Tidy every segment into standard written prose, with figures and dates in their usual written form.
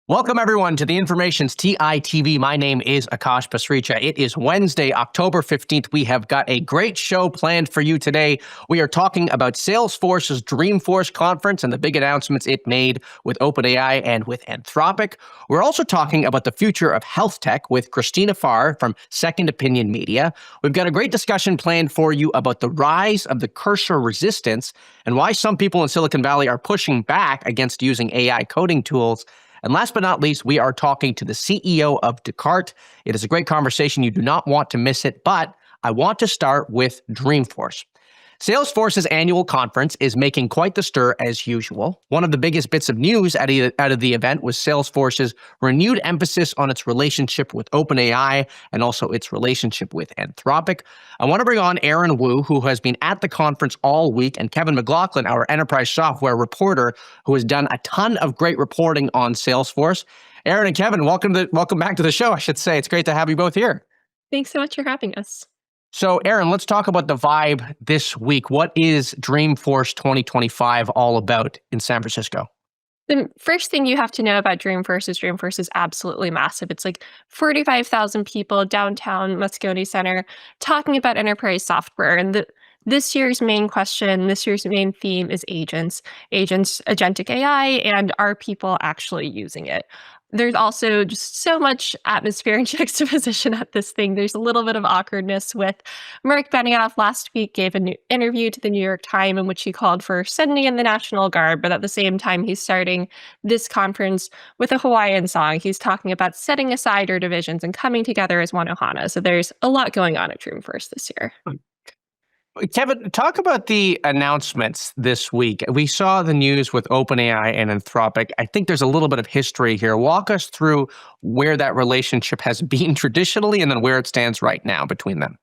Welcome, everyone, to the Information's TITV. My name is Akash Pasricha. It is Wednesday, October 15th. We have got a great show planned for you today. We are talking about Salesforce's Dreamforce conference and the big announcements it made with OpenAI and with Anthropic. We're also talking about the future of health tech with Christina Farr from Second Opinion Media. We've got a great discussion planned for you about the rise of the cursor resistance and why some people in Silicon Valley are pushing back against using AI coding tools. And last but not least, we are talking to the CEO of Decart. It is a great conversation. You do not want to miss it, but I want to start with Dreamforce. Salesforce's annual conference is making quite the stir as usual. One of the biggest bits of news out of the event was Salesforce's renewed emphasis on its relationship with OpenAI and also its relationship with Anthropic. I want to bring on Erin, who has been at the conference all week, and Kevin McLaughlin, our enterprise software reporter, who has done a ton of great reporting on Salesforce. Erin and Kevin, welcome back to the show, I should say. It's great to have you both here. Thanks so much for having us. So, Erin, let's talk about the vibe this week. What is Dreamforce 2025 all about in San Francisco? The first thing you have to know about Dreamforce is absolutely massive. It's like 45,000 people downtown Moscone Center talking about enterprise software. And this year's main theme is agents, agentic AI, and are people actually using it? There's also just so much atmosphere and juxtaposition at this thing. There's a little bit of awkwardness with Mark Benioff last week gave an interview to the New York Times in which he called for sending in the National Guard, but at the same time, he's starting this conference with a Hawaiian song. He's talking about setting aside our divisions and coming together as one Ohana. So there's a lot going on at Dreamforce this year. Kevin, talk about the announcements this week. We saw the news with OpenAI and Anthropic. I think there's a little bit of history here. Walk us through where that relationship has been traditionally and then where it stands right now between them.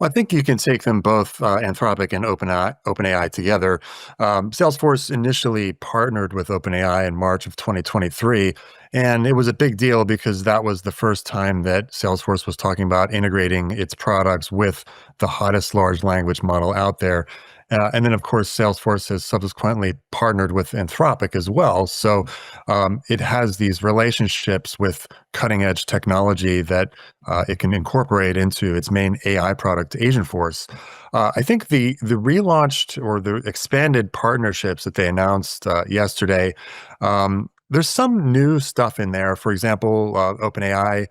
Well, I think you can take them both, Anthropic and OpenAI together. Salesforce initially partnered with OpenAI in March of 2023, and it was a big deal because that was the first time that Salesforce was talking about integrating its products with the hottest large language model out there. And then, of course, Salesforce has subsequently partnered with Anthropic as well. So it has these relationships with cutting-edge technology that it can incorporate into its main AI product, Agentforce. I think the relaunched or the expanded partnerships that they announced yesterday, there's some new stuff in there. For example, OpenAI,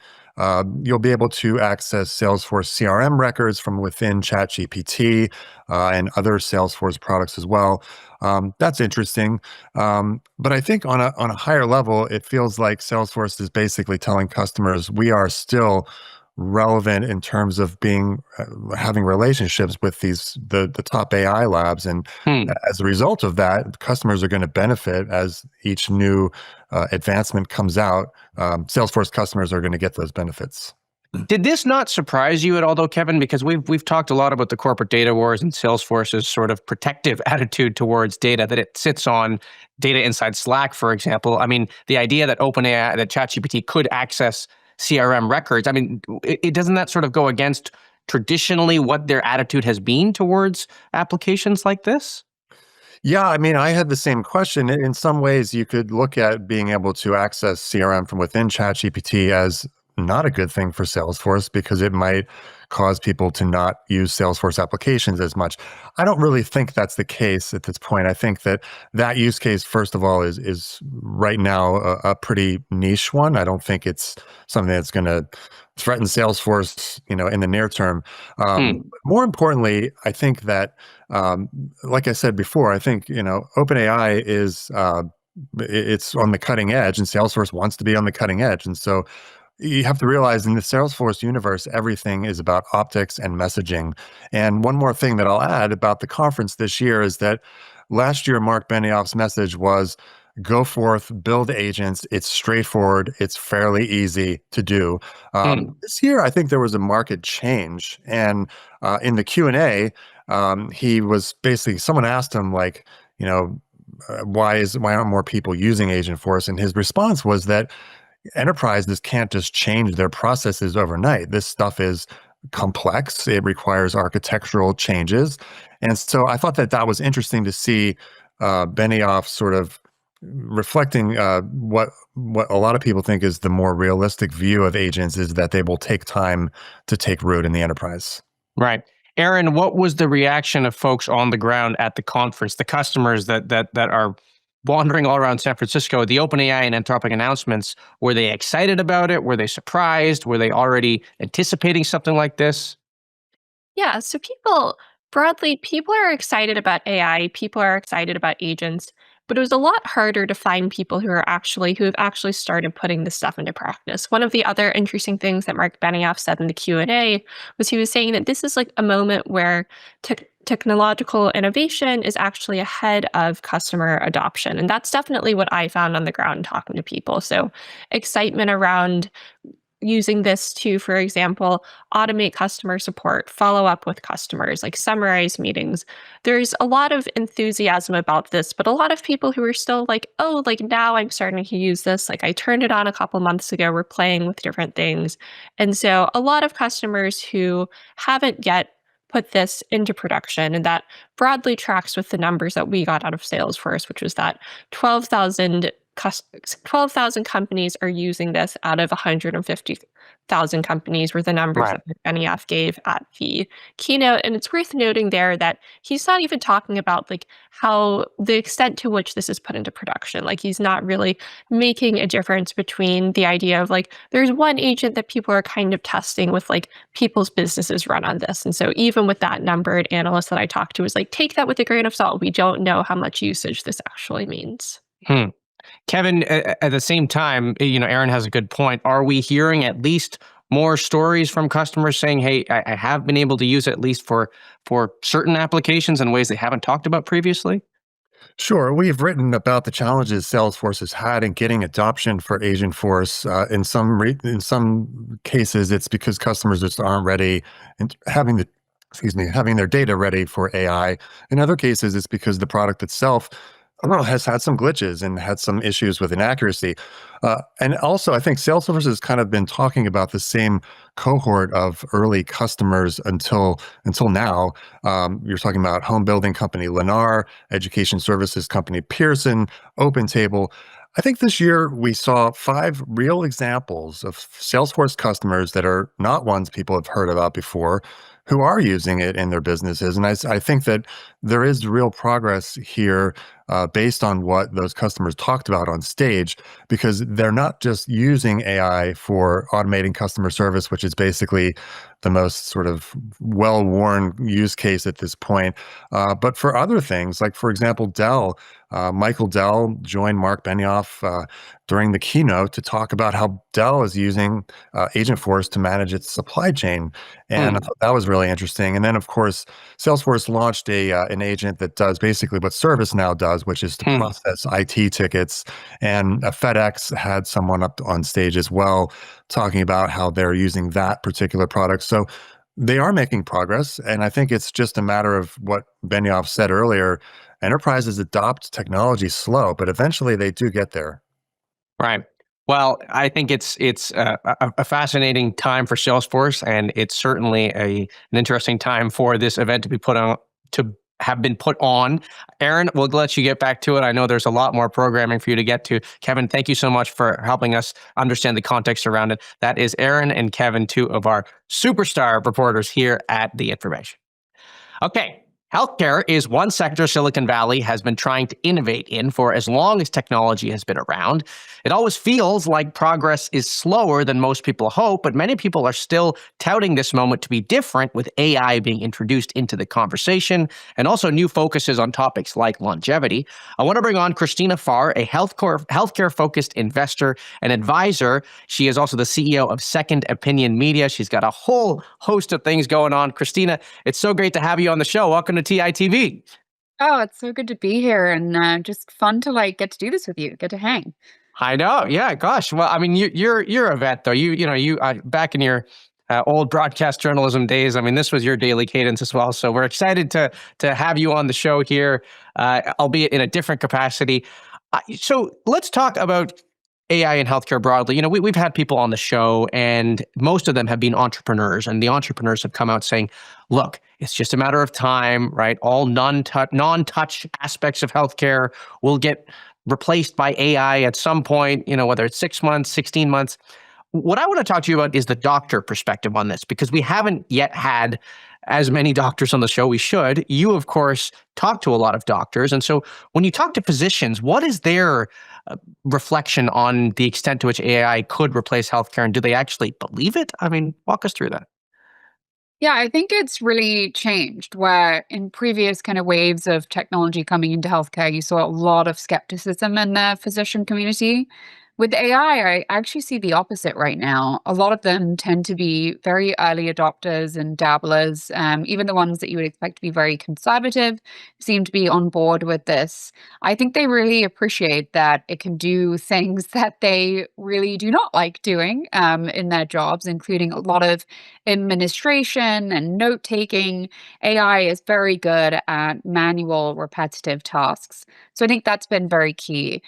you'll be able to access Salesforce CRM records from within ChatGPT and other Salesforce products as well. That's interesting. But I think on a higher level, it feels like Salesforce is basically telling customers we are still relevant in terms of having relationships with the top AI labs, and as a result of that, customers are going to benefit as each new advancement comes out. Salesforce customers are going to get those benefits. Did this not surprise you at all, though, Kevin? Because we've talked a lot about the corporate data wars and Salesforce's sort of protective attitude towards data, that it sits on data inside Slack, for example. I mean, the idea that OpenAI, that ChatGPT could access CRM records, I mean, doesn't that sort of go against traditionally what their attitude has been towards applications like this? Yeah, I mean, I had the same question. In some ways, you could look at being able to access CRM from within ChatGPT as not a good thing for Salesforce because it might cause people to not use Salesforce applications as much. I don't really think that's the case at this point. I think that use case, first of all, is right now a pretty niche one. I don't think it's something that's going to threaten Salesforce, in the near term. More importantly, I think that, like I said before, I think, OpenAI is it's on the cutting edge, and Salesforce wants to be on the cutting edge, and so you have to realize in the Salesforce universe, everything is about optics and messaging. And one more thing that I'll add about the conference this year is that last year, Mark Benioff's message was, go forth, build agents. It's straightforward. It's fairly easy to do. This year, I think there was a market change. And in the Q&A, he was basically, someone asked him, like, why aren't more people using Agentforce? And his response was that enterprises can't just change their processes overnight. This stuff is complex. It requires architectural changes. And so I thought that was interesting to see Benioff sort of reflecting what a lot of people think is the more realistic view of agents is that they will take time to take root in the enterprise. Right. Erin, what was the reaction of folks on the ground at the conference, the customers that are wandering all around San Francisco, the OpenAI and Anthropic announcements? Were they excited about it? Were they surprised? Were they already anticipating something like this? Yeah, so people are excited about AI, people are excited about agents, but it was a lot harder to find people who have actually started putting this stuff into practice. One of the other interesting things that Mark Benioff said in the Q&A was he was saying that this is like a moment where technological innovation is actually ahead of customer adoption. And that's definitely what I found on the ground talking to people. So excitement around using this to, for example, automate customer support, follow up with customers, like summarize meetings. There's a lot of enthusiasm about this, but a lot of people who are still like, oh, like now I'm starting to use this. Like I turned it on a couple months ago, we're playing with different things. And so a lot of customers who haven't yet put this into production, and that broadly tracks with the numbers that we got out of Salesforce, which was that 12,000 12,000 companies are using this out of 150,000 companies were the numbers Right. that NEF gave at the keynote. And it's worth noting there that he's not even talking about like how the extent to which this is put into production. Like he's not really making a difference between the idea of like there's one agent that people are kind of testing with like people's businesses run on this. And so even with that number, an analyst that I talked to was like, take that with a grain of salt. We don't know how much usage this actually means. Hmm. Kevin, at the same time, Erin has a good point. Are we hearing at least more stories from customers saying, "Hey, I have been able to use it at least for certain applications in ways they haven't talked about previously"? Sure, we've written about the challenges Salesforce has had in getting adoption for Agentforce. In some cases, it's because customers just aren't ready and having their data ready for AI. In other cases, it's because the product itself has had some glitches and had some issues with inaccuracy. And also, I think Salesforce has kind of been talking about the same cohort of early customers until now. You're talking about home building company Lennar, education services company Pearson, OpenTable. I think this year we saw 5 real examples of Salesforce customers that are not ones people have heard about before, who are using it in their businesses. And I think that there is real progress here based on what those customers talked about on stage, because they're not just using AI for automating customer service, which is basically the most sort of well-worn use case at this point, but for other things, like, for example, Dell. Michael Dell joined Mark Benioff during the keynote to talk about how Dell is using Agentforce to manage its supply chain. And I Hmm. thought that was really interesting. And then, of course, Salesforce launched an agent that does basically what ServiceNow does, which is to Hmm. process IT tickets. And FedEx had someone up on stage as well talking about how they're using that particular product. So they are making progress. And I think it's just a matter of what Benioff said earlier. Enterprises adopt technology slow, but eventually they do get there. Right. Well, I think it's a fascinating time for Salesforce, and it's certainly an interesting time for this event to be put on to have been put on. Erin, we'll let you get back to it. I know there's a lot more programming for you to get to. Kevin, thank you so much for helping us understand the context around it. That is Erin and Kevin, 2 of our superstar reporters here at The Information. Okay. Healthcare is one sector Silicon Valley has been trying to innovate in for as long as technology has been around. It always feels like progress is slower than most people hope, but many people are still touting this moment to be different, with AI being introduced into the conversation and also new focuses on topics like longevity. I want to bring on Christina Farr, a healthcare-focused investor and advisor. She is also the CEO of Second Opinion Media. She's got a whole host of things going on. Christina, it's so great to have you on the show. Welcome to TITV. Oh, it's so good to be here and just fun to like get to do this with you, get to hang. I know. Yeah. Gosh. Well, I mean, you're a vet though. You back in your old broadcast journalism days. I mean, this was your daily cadence as well. So we're excited to have you on the show here, albeit in a different capacity. So let's talk about AI and healthcare broadly. We've had people on the show, and most of them have been entrepreneurs, and the entrepreneurs have come out saying, "Look, it's just a matter of time, right? All non-touch aspects of healthcare will get replaced by AI at some point, whether it's 6 months, 16 months. What I want to talk to you about is the doctor perspective on this, because we haven't yet had as many doctors on the show. We should. You, of course, talk to a lot of doctors. And so when you talk to physicians, what is their reflection on the extent to which AI could replace healthcare? And do they actually believe it? I mean, walk us through that. Yeah, I think it's really changed where in previous kind of waves of technology coming into healthcare, you saw a lot of skepticism in the physician community. With AI, I actually see the opposite right now. A lot of them tend to be very early adopters and dabblers. Even the ones that you would expect to be very conservative seem to be on board with this. I think they really appreciate that it can do things that they really do not like doing in their jobs, including a lot of administration and note taking. AI is very good at manual, repetitive tasks. So I think that's been very key.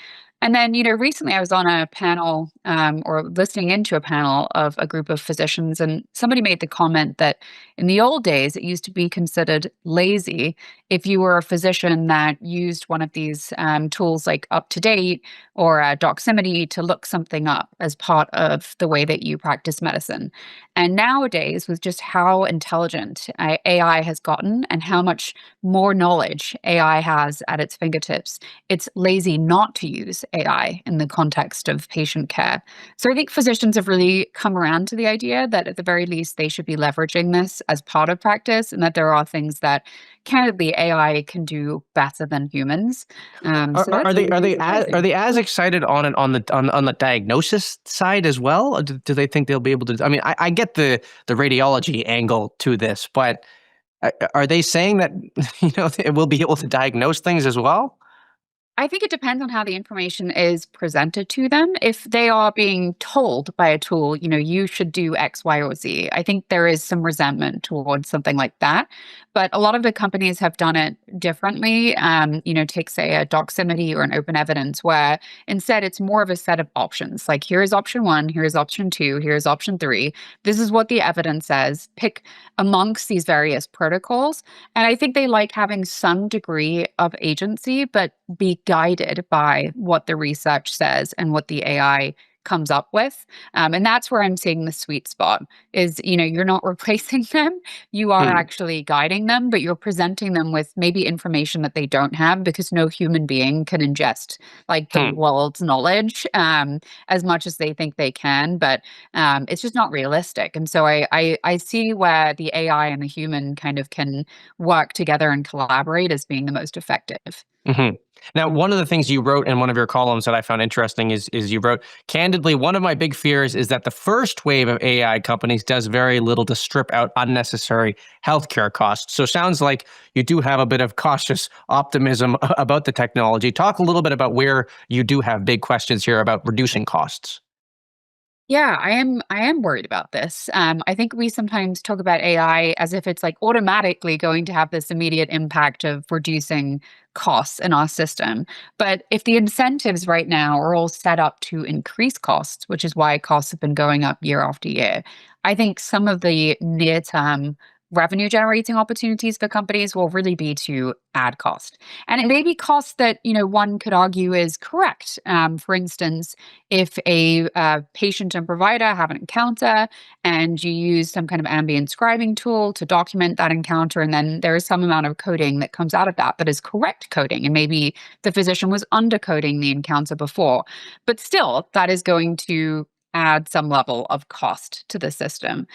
And then, recently I was on a panel or listening into a panel of a group of physicians, and somebody made the comment that in the old days, it used to be considered lazy if you were a physician that used one of these tools like UpToDate or Doximity to look something up as part of the way that you practice medicine. And nowadays, with just how intelligent AI has gotten and how much more knowledge AI has at its fingertips, it's lazy not to use AI in the context of patient care. So I think physicians have really come around to the idea that at the very least, they should be leveraging this as part of practice, and that there are things that candidly AI can do better than humans. Are they as excited on it on the diagnosis side as well? Or do they think they'll be able to? I mean, I get the radiology angle to this, but are they saying that it will be able to diagnose things as well? I think it depends on how the information is presented to them. If they are being told by a tool, you should do X, Y, or Z, I think there is some resentment towards something like that. But a lot of the companies have done it differently. Take, say, a Doximity or an Open Evidence, where instead it's more of a set of options. Like, here is option 1, here is option 2, here is option 3. This is what the evidence says. Pick amongst these various protocols. And I think they like having some degree of agency, but be guided by what the research says and what the AI comes up with. And that's where I'm seeing the sweet spot is, you're not replacing them. You are actually guiding them, but you're presenting them with maybe information that they don't have, because no human being can ingest like the world's knowledge as much as they think they can. But it's just not realistic. And so I see where the AI and the human kind of can work together and collaborate as being the most effective. Mm-hmm. Now, one of the things you wrote in one of your columns that I found interesting is you wrote, candidly, one of my big fears is that the first wave of AI companies does very little to strip out unnecessary healthcare costs. So sounds like you do have a bit of cautious optimism about the technology. Talk a little bit about where you do have big questions here about reducing costs. Yeah, I am worried about this. I think we sometimes talk about AI as if it's like automatically going to have this immediate impact of reducing costs in our system. But if the incentives right now are all set up to increase costs, which is why costs have been going up year after year, I think some of the near-term revenue generating opportunities for companies will really be to add cost. And it may be cost that, one could argue is correct. For instance, if a patient and provider have an encounter and you use some kind of ambient scribing tool to document that encounter, and then there is some amount of coding that comes out of that is correct coding, and maybe the physician was undercoding the encounter before, but still that is going to add some level of cost to the system.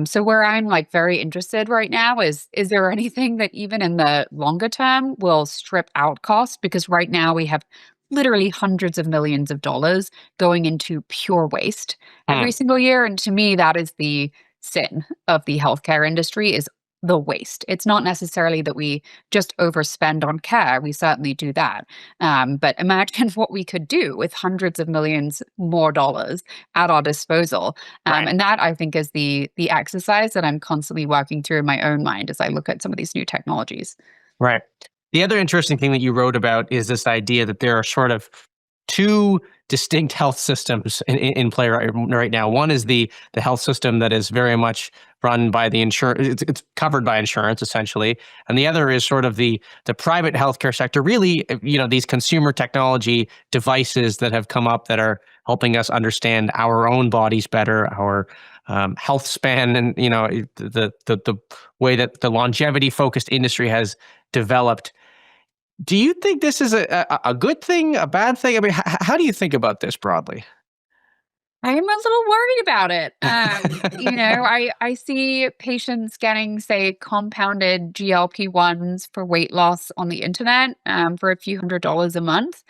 So where I'm like very interested right now is there anything that even in the longer term will strip out costs? Because right now we have literally hundreds of millions of dollars going into pure waste every single year. And to me, that is the sin of the healthcare industry, is the waste. It's not necessarily that we just overspend on care. We certainly do that. But imagine what we could do with hundreds of millions more dollars at our disposal. And that, I think, is the exercise that I'm constantly working through in my own mind as I look at some of these new technologies. Right. The other interesting thing that you wrote about is this idea that there are sort of two distinct health systems in play right now. One is the health system that is very much run by the insurance; it's covered by insurance essentially, and the other is sort of the private healthcare sector. Really, these consumer technology devices that have come up that are helping us understand our own bodies better, our health span, and the way that the longevity focused industry has developed. Do you think this is a good thing, a bad thing? I mean, how do you think about this broadly? I'm a little worried about it. I see patients getting, say, compounded GLP-1s for weight loss on the internet for a few $100s a month.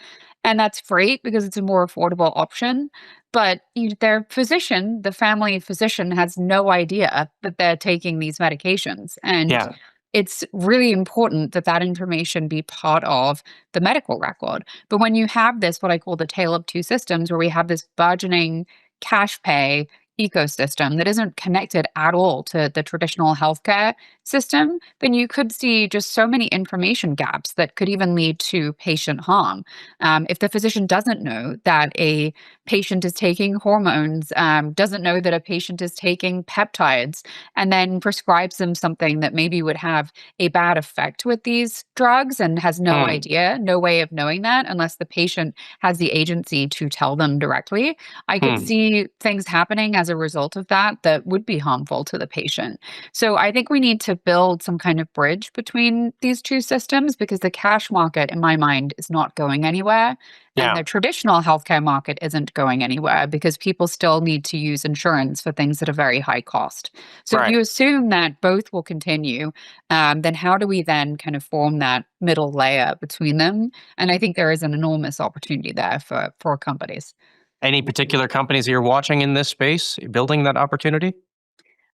And that's great because it's a more affordable option. But their physician, the family physician, has no idea that they're taking these medications. And Yeah. it's really important that that information be part of the medical record. But when you have this, what I call the tale of two systems, where we have this burgeoning cash pay ecosystem that isn't connected at all to the traditional healthcare system, then you could see just so many information gaps that could even lead to patient harm. If the physician doesn't know that a patient is taking hormones, doesn't know that a patient is taking peptides, and then prescribes them something that maybe would have a bad effect with these drugs and has no idea, no way of knowing that unless the patient has the agency to tell them directly, I could see things happening as a result of that would be harmful to the patient. So I think we need to build some kind of bridge between these two systems because the cash market, in my mind, is not going anywhere. Yeah. And the traditional healthcare market isn't going anywhere because people still need to use insurance for things that are very high cost. So Right. if you assume that both will continue, then how do we then kind of form that middle layer between them? And I think there is an enormous opportunity there for companies. Any particular companies that you're watching in this space building that opportunity?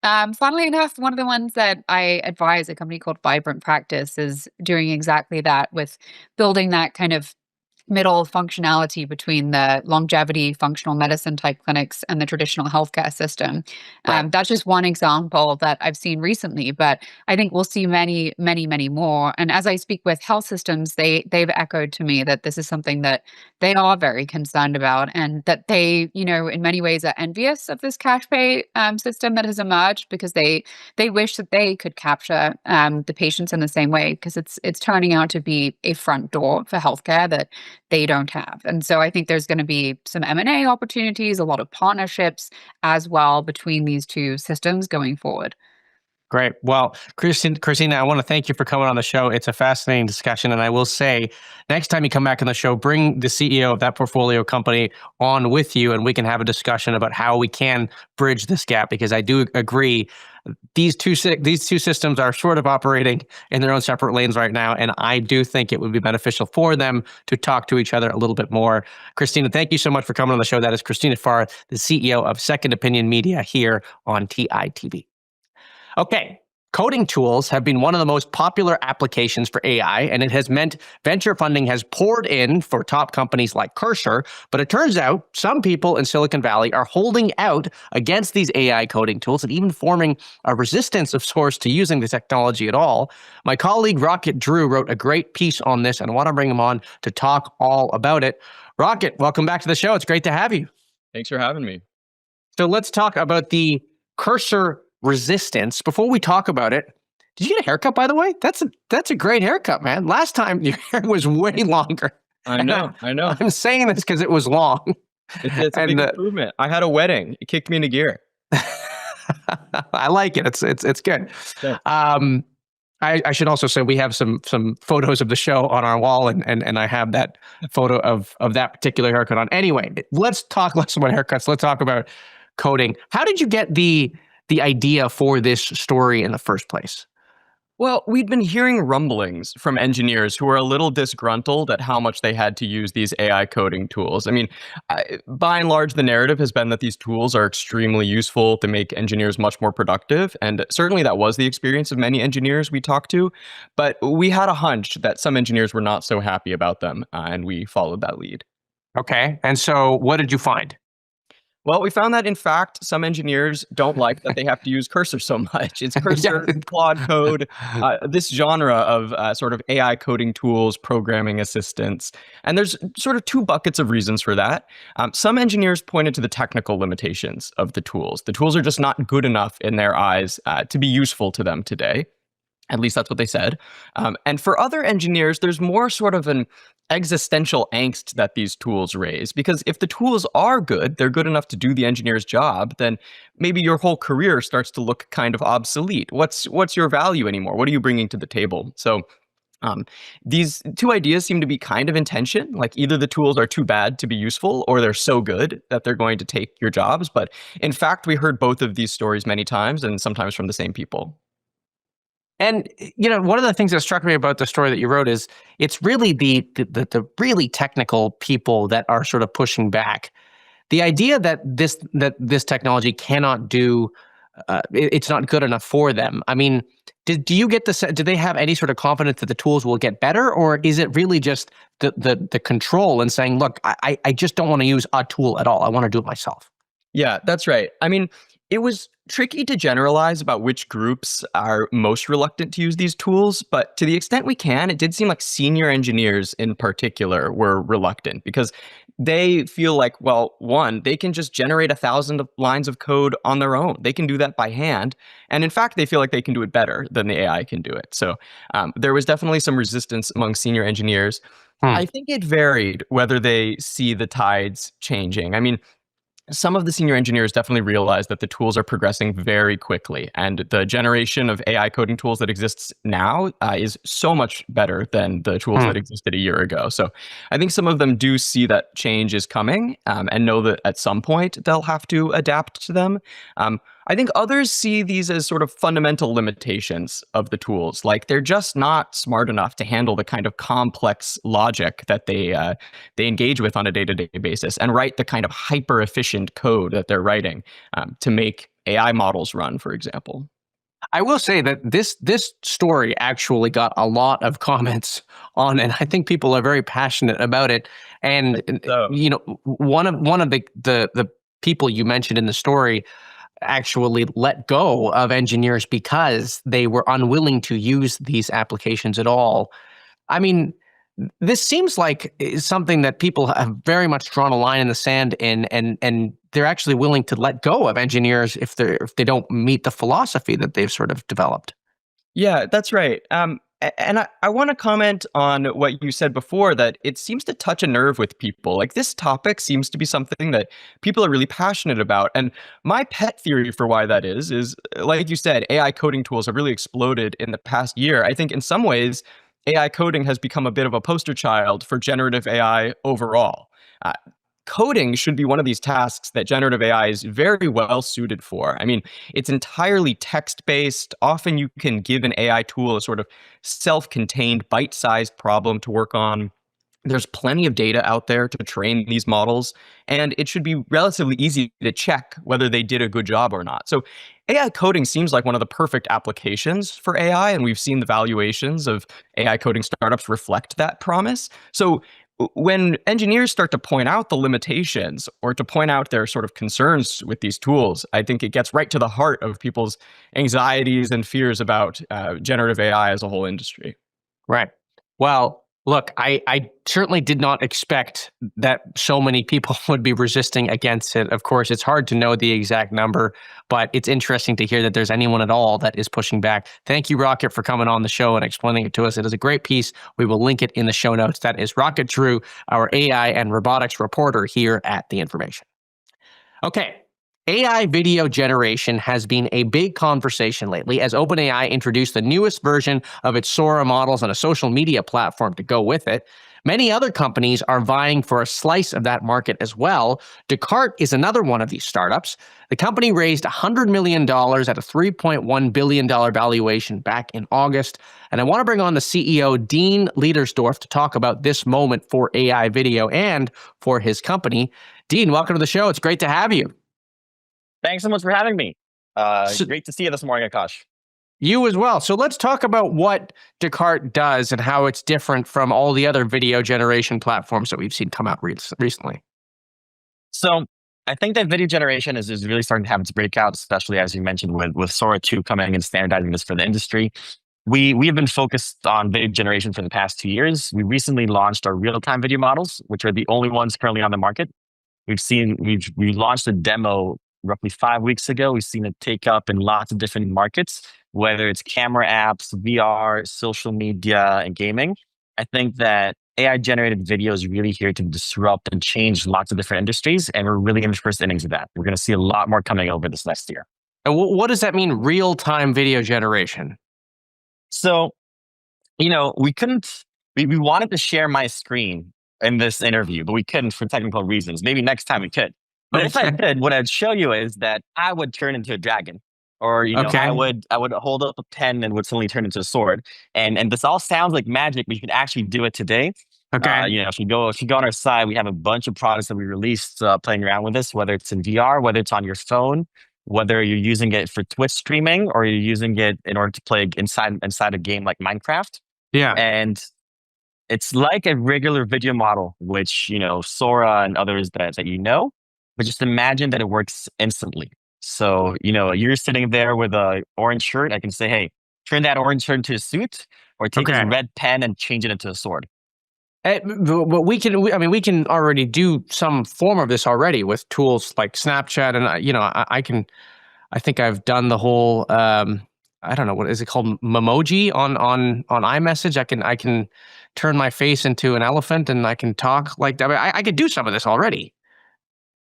Funnily enough, one of the ones that I advise, a company called Vibrant Practice, is doing exactly that with building that kind of middle functionality between the longevity functional medicine type clinics and the traditional healthcare system. Right. That's just one example that I've seen recently, but I think we'll see many, many, many more. And as I speak with health systems, they've echoed to me that this is something that they are very concerned about, and that they, in many ways are envious of this cash pay system that has emerged because they wish that they could capture the patients in the same way because it's turning out to be a front door for healthcare that they don't have. And so I think there's going to be some M&A opportunities, a lot of partnerships as well between these two systems going forward. Great. Well, Christina, I want to thank you for coming on the show. It's a fascinating discussion. And I will say, next time you come back on the show, bring the CEO of that portfolio company on with you, and we can have a discussion about how we can bridge this gap, because I do agree these two systems are sort of operating in their own separate lanes right now. And I do think it would be beneficial for them to talk to each other a little bit more. Christina, thank you so much for coming on the show. That is Christina Farr, the CEO of Second Opinion Media here on TITV. Okay, coding tools have been one of the most popular applications for AI, and it has meant venture funding has poured in for top companies like Cursor. But it turns out some people in Silicon Valley are holding out against these AI coding tools and even forming a resistance of sorts to using the technology at all. My colleague Rocket Drew wrote a great piece on this, and I want to bring him on to talk all about it. Rocket, welcome back to the show. It's great to have you. Thanks for having me. So let's talk about the Cursor resistance. Before we talk about it, did you get a haircut, by the way? That's a great haircut, man. Last time your hair was way longer. I know. I'm saying this because it was long. It's a big improvement. I had a wedding. It kicked me into gear. I like it. It's good. Yeah. I should also say we have some photos of the show on our wall, and I have that photo of that particular haircut on. Anyway, let's talk less about haircuts. Let's talk about coding. How did you get the idea for this story in the first place? Well, we'd been hearing rumblings from engineers who were a little disgruntled at how much they had to use these AI coding tools. I mean, by and large, the narrative has been that these tools are extremely useful to make engineers much more productive. And certainly that was the experience of many engineers we talked to. But we had a hunch that some engineers were not so happy about them, and we followed that lead. Okay. And so what did you find? Well, we found that, in fact, some engineers don't like that they have to use cursor so much. It's cursor, Claude Code, this genre of sort of AI coding tools, programming assistants. And there's sort of two buckets of reasons for that. Some engineers pointed to the technical limitations of the tools. The tools are just not good enough in their eyes to be useful to them today. At least that's what they said. And for other engineers, there's more sort of an existential angst that these tools raise. Because if the tools are good, they're good enough to do the engineer's job, then maybe your whole career starts to look kind of obsolete. What's your value anymore? What are you bringing to the table? So these two ideas seem to be kind of in tension. Like either the tools are too bad to be useful, or they're so good that they're going to take your jobs. But in fact, we heard both of these stories many times, and sometimes from the same people. And one of the things that struck me about the story that you wrote is it's really the really technical people that are sort of pushing back. The idea that this technology cannot do, it's not good enough for them. I mean, do you get do they have any sort of confidence that the tools will get better, or is it really just the control and saying, look, I just don't want to use a tool at all. I want to do it myself. Yeah, that's right. I mean, it was tricky to generalize about which groups are most reluctant to use these tools, but to the extent we can, it did seem like senior engineers in particular were reluctant because they feel like, well, one, they can just generate 1,000 lines of code on their own. They can do that by hand. And in fact, they feel like they can do it better than the AI can do it. So there was definitely some resistance among senior engineers. I think it varied whether they see the tides changing. I mean, some of the senior engineers definitely realize that the tools are progressing very quickly, and the generation of AI coding tools that exists now is so much better than the tools that existed a year ago. So I think some of them do see that change is coming and know that at some point they'll have to adapt to them. I think others see these as sort of fundamental limitations of the tools. Like they're just not smart enough to handle the kind of complex logic that they engage with on a day-to-day basis and write the kind of hyper-efficient code that they're writing to make AI models run, for example. I will say that this story actually got a lot of comments on it. I think people are very passionate about it. And one of the people you mentioned in the story actually let go of engineers because they were unwilling to use these applications at all. I mean, this seems like something that people have very much drawn a line in the sand in, and they're actually willing to let go of engineers if they don't meet the philosophy that they've sort of developed. Yeah, that's right. And I want to comment on what you said before, that it seems to touch a nerve with people. Like this topic seems to be something that people are really passionate about. And my pet theory for why that is like you said, AI coding tools have really exploded in the past year. I think in some ways, AI coding has become a bit of a poster child for generative AI overall. Coding should be one of these tasks that generative AI is very well suited for. I mean, it's entirely text-based. Often you can give an AI tool a sort of self-contained, bite-sized problem to work on. There's plenty of data out there to train these models, and it should be relatively easy to check whether they did a good job or not. So AI coding seems like one of the perfect applications for AI, and we've seen the valuations of AI coding startups reflect that promise. So when engineers start to point out the limitations or to point out their sort of concerns with these tools, I think it gets right to the heart of people's anxieties and fears about generative AI as a whole industry. Right. Well, look, I certainly did not expect that so many people would be resisting against it. Of course, it's hard to know the exact number, but it's interesting to hear that there's anyone at all that is pushing back. Thank you, Rocket, for coming on the show and explaining it to us. It is a great piece. We will link it in the show notes. That is Rocket Drew, our AI and robotics reporter here at The Information. Okay. AI video generation has been a big conversation lately as OpenAI introduced the newest version of its Sora models on a social media platform to go with it. Many other companies are vying for a slice of that market as well. Decart is another one of these startups. The company raised $100 million at a $3.1 billion valuation back in August. And I want to bring on the CEO, Dean Leitersdorf, to talk about this moment for AI video and for his company. Dean, welcome to the show. It's great to have you. Thanks so much for having me. Great to see you this morning, Akash. You as well. So let's talk about what Decart does and how it's different from all the other video generation platforms that we've seen come out recently. So I think that video generation is really starting to have its breakout, especially as you mentioned with Sora 2 coming and standardizing this for the industry. We have been focused on video generation for the past 2 years. We recently launched our real-time video models, which are the only ones currently on the market. We launched a demo roughly 5 weeks ago. We've seen it take up in lots of different markets, whether it's camera apps, VR, social media, and gaming. I think that AI generated video is really here to disrupt and change lots of different industries. And we're really in the first innings of that. We're going to see a lot more coming over this next year. And what does that mean, real-time video generation? So, we wanted to share my screen in this interview, but we couldn't for technical reasons. Maybe next time we could. But if I could, what I'd show you is that I would turn into a dragon. Or, Okay. I would hold up a pen and would suddenly turn into a sword. And this all sounds like magic, but you can actually do it today. Okay. If you go on our site, we have a bunch of products that we released playing around with this, whether it's in VR, whether it's on your phone, whether you're using it for Twitch streaming or you're using it in order to play inside a game like Minecraft. Yeah. And it's like a regular video model, which, Sora and others that but just imagine that it works instantly. So, you're sitting there with a orange shirt. I can say, hey, turn that orange shirt into a suit or take Okay. this red pen and change it into a sword. But we can already do some form of this already with tools like Snapchat, and I think I've done the whole I don't know, what is it called, memoji on iMessage. I can turn my face into an elephant and I can talk like that. I could do some of this already.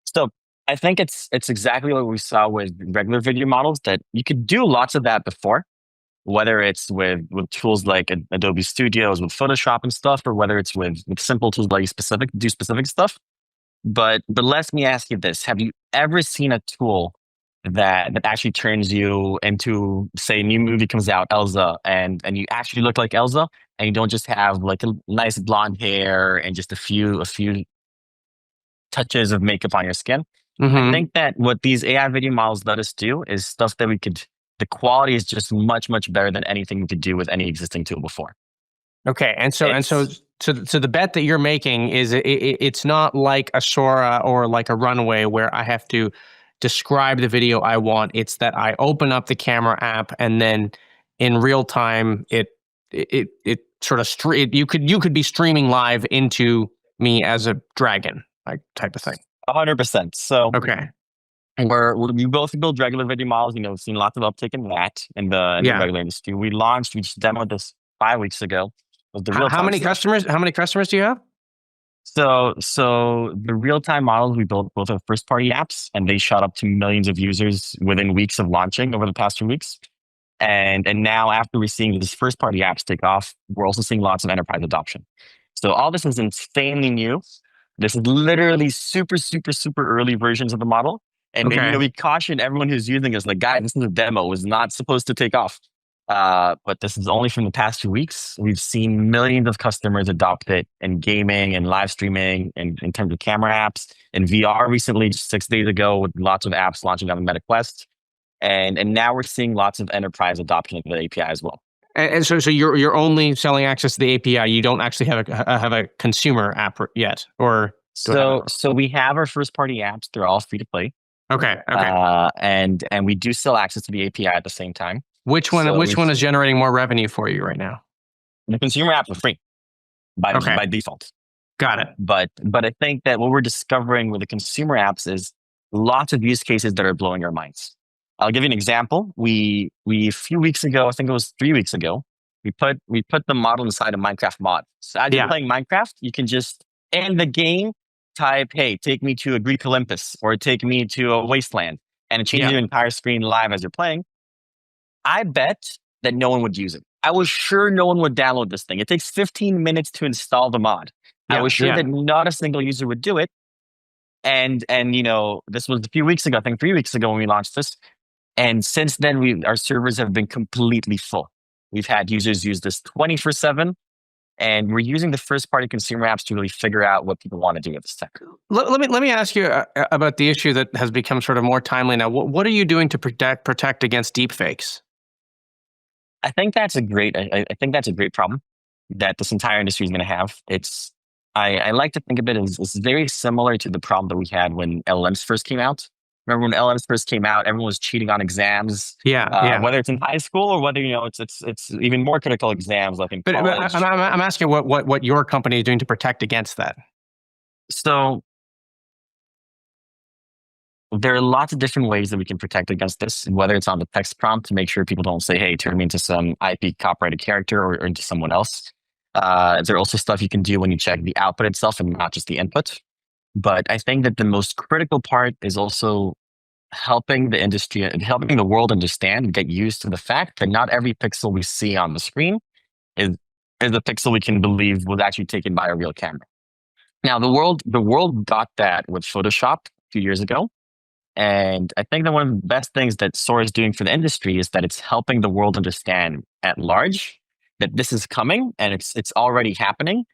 So I think it's exactly what we saw with regular video models, that you could do lots of that before, whether it's with tools like Adobe Studios, with Photoshop and stuff, or whether it's with simple tools like specific stuff. But let me ask you this. Have you ever seen a tool that actually turns you into, say, a new movie comes out, Elsa, and you actually look like Elsa, and you don't just have like a nice blonde hair and just a few touches of makeup on your skin? I think that what these AI video models let us do is stuff that the quality is just much, much better than anything we could do with any existing tool before. Okay, and so the bet that you're making is it's not like a Sora or like a Runway where I have to describe the video I want. It's that I open up the camera app and then in real time it sort of you could be streaming live into me as a dragon, like type of thing. 100%. So Okay. we both build regular video models. We've seen lots of uptick in that in the regular industry. We just demoed this 5 weeks ago. How many customers do you have? So the real-time models, we built both are first-party apps, and they shot up to millions of users within weeks of launching over the past 2 weeks. And now, after we're seeing these first-party apps take off, we're also seeing lots of enterprise adoption. So all this is insanely new. This is literally super, super, super early versions of the model. And we caution everyone who's using this, like, guys, this is a demo. It was not supposed to take off. But this is only from the past 2 weeks. We've seen millions of customers adopt it in gaming and live streaming and in terms of camera apps and VR recently, just 6 days ago, with lots of apps launching on the Meta Quest. And now we're seeing lots of enterprise adoption of the API as well. And so you're only selling access to the API. You don't actually have a consumer app yet, or so we have our first party apps. They're all free to play. Okay. And we do sell access to the API at the same time. Which one is generating more revenue for you right now? The consumer apps are free by default. Got it. But I think that what we're discovering with the consumer apps is lots of use cases that are blowing our minds. I'll give you an example. We a few weeks ago, I think it was 3 weeks ago, we put the model inside a Minecraft mod. So as you're playing Minecraft, you can just in the game type, hey, take me to a Greek Olympus or take me to a wasteland, and it changes your entire screen live as you're playing. I bet that no one would use it. I was sure no one would download this thing. It takes 15 minutes to install the mod. I was sure that not a single user would do it. And this was a few weeks ago, I think 3 weeks ago when we launched this. And since then, our servers have been completely full. We've had users use this 24/7, and we're using the first-party consumer apps to really figure out what people want to do with this tech. Let me ask you about the issue that has become sort of more timely now. What are you doing to protect against deepfakes? I think that's a great problem that this entire industry is going to have. I like to think of it as very similar to the problem that we had when LLMs first came out. Remember when LLMs first came out, everyone was cheating on exams. Yeah. Whether it's in high school or whether it's even more critical exams like in But college. I'm asking what your company is doing to protect against that. So there are lots of different ways that we can protect against this, whether it's on the text prompt to make sure people don't say, hey, turn me into some IP copyrighted character or into someone else. There are also stuff you can do when you check the output itself and not just the input. But I think that the most critical part is also helping the industry and helping the world understand and get used to the fact that not every pixel we see on the screen is a pixel we can believe was actually taken by a real camera. Now, the world got that with Photoshop a few years ago. And I think that one of the best things that SOAR is doing for the industry is that it's helping the world understand at large that this is coming and it's already happening,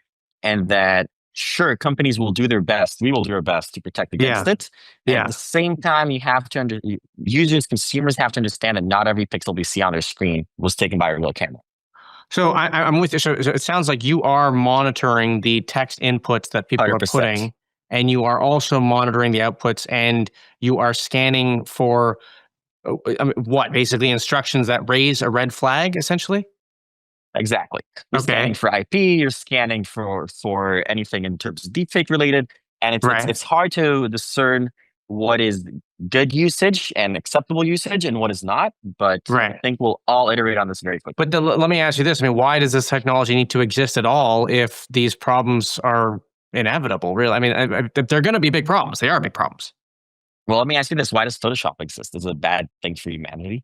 and that sure, companies will do their best. We will do our best to protect against it. And at the same time, you have to consumers have to understand that not every pixel we see on their screen was taken by a real camera. So I'm with you. So it sounds like you are monitoring the text inputs that people 100%. are putting, and you are also monitoring the outputs, and you are scanning for what, basically instructions that raise a red flag, essentially? Exactly. You're scanning for IP, you're scanning for anything in terms of deepfake related, and it's hard to discern what is good usage and acceptable usage and what is not, but I think we'll all iterate on this very quickly. But let me ask you this. I mean, why does this technology need to exist at all if these problems are inevitable, really? I mean, they're going to be big problems. They are big problems. Well, let me ask you this. Why does Photoshop exist? Is it a bad thing for humanity?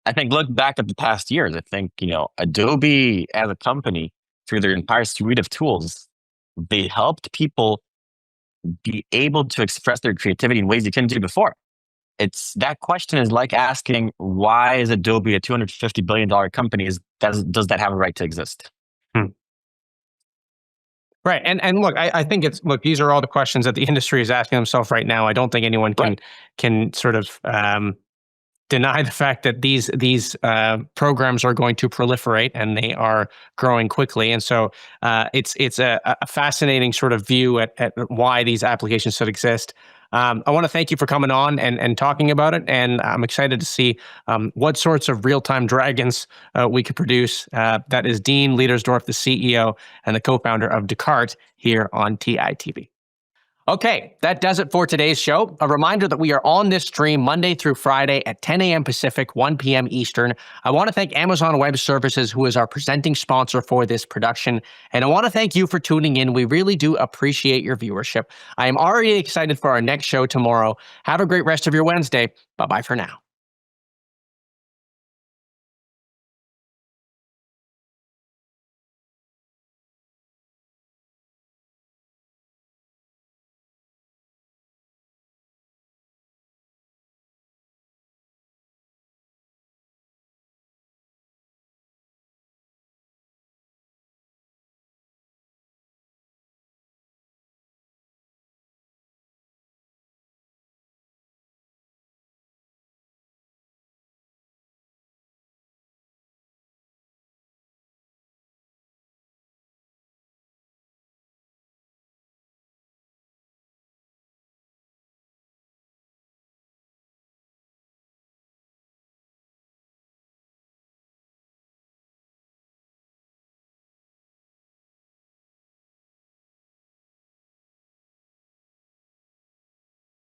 I think look back at the past years. I think, Adobe as a company, through their entire suite of tools, they helped people be able to express their creativity in ways you couldn't do before. That question is like asking, why is Adobe a $250 billion company? Does that have a right to exist? Right. And look, I think these are all the questions that the industry is asking themselves right now. I don't think anyone can sort of deny the fact that these programs are going to proliferate and they are growing quickly. And so it's a fascinating sort of view at why these applications should exist. I want to thank you for coming on and talking about it. And I'm excited to see what sorts of real-time dragons we could produce. That is Dean Leitersdorf, the CEO and the co-founder of Decart, here on TITV. Okay, that does it for today's show. A reminder that we are on this stream Monday through Friday at 10 a.m. Pacific, 1 p.m. Eastern. I want to thank Amazon Web Services, who is our presenting sponsor for this production. And I want to thank you for tuning in. We really do appreciate your viewership. I am already excited for our next show tomorrow. Have a great rest of your Wednesday. Bye-bye for now.